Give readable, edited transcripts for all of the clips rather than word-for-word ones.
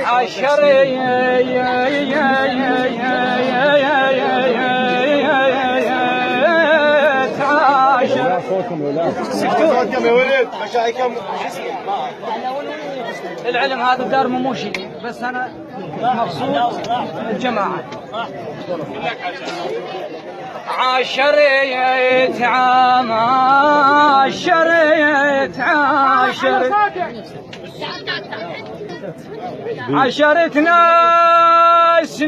عشري صوتكم يا ولد مشايكم. العلم هذا دار مموشي، بس انا مبسوط الجماعه. عشريت عام عشريت عشرت ناس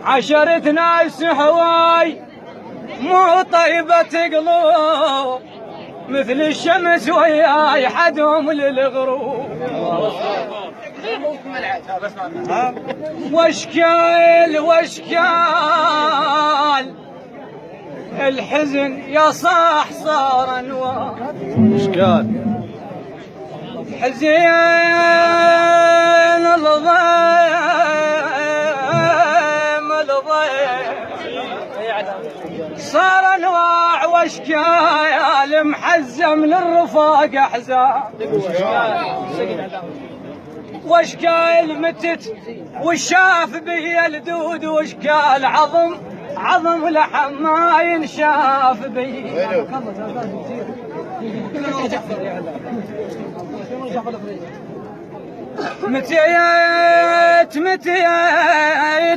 عشرت ناس هواي مو طيبة قلوب، مثل الشمس وياي حدهم للغروب. واشكال الحزن يا صاح صار انوار. اشكال حزين الضيم صار انواع واشكال، محزم للرفاق احزان. واشكال متت وشاف به الدود، واشكال عظم لحم ما ينشاف به.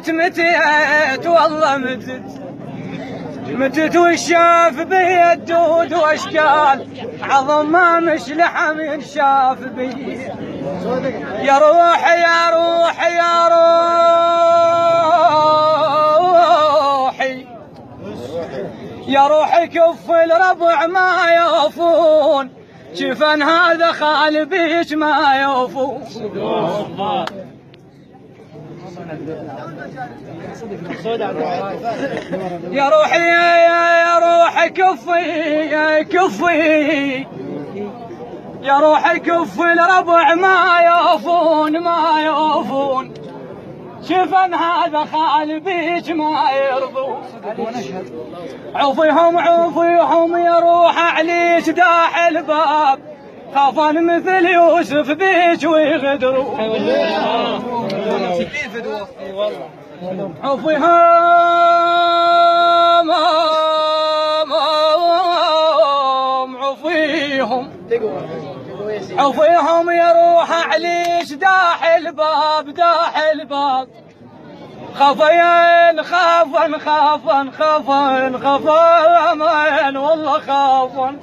متيت والله متت وشاف به الدود، واشكال عظم ما مش لحم ينشاف به. يا روحي يا روحي يا روحي يا روحي كف الربع ما يوفون، شفن هذا خال بيش ما يوفون. يا روحي يا روحي كفي يا روحي كف الربع ما يوفون، شفن هذا خال بيش ما يرضون. عوفيهم يا روح عليش داح الباب، خافن مثل يوسف بيش ويغدرون. عوفيهم يا روح عليش داح الباب خافن والله خافن.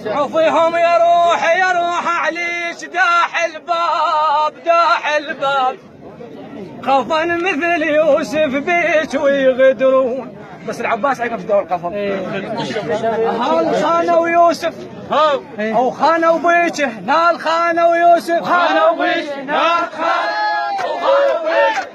عوفيهم يا روح عليش داح الباب خافن مثل يوسف بيش ويغدرون. بس العباس عقب دور القفل. هال خانوا يوسف او خانوا بيشه، نال خانوا يوسف خانوا بيشه، نال خانوا بيشه.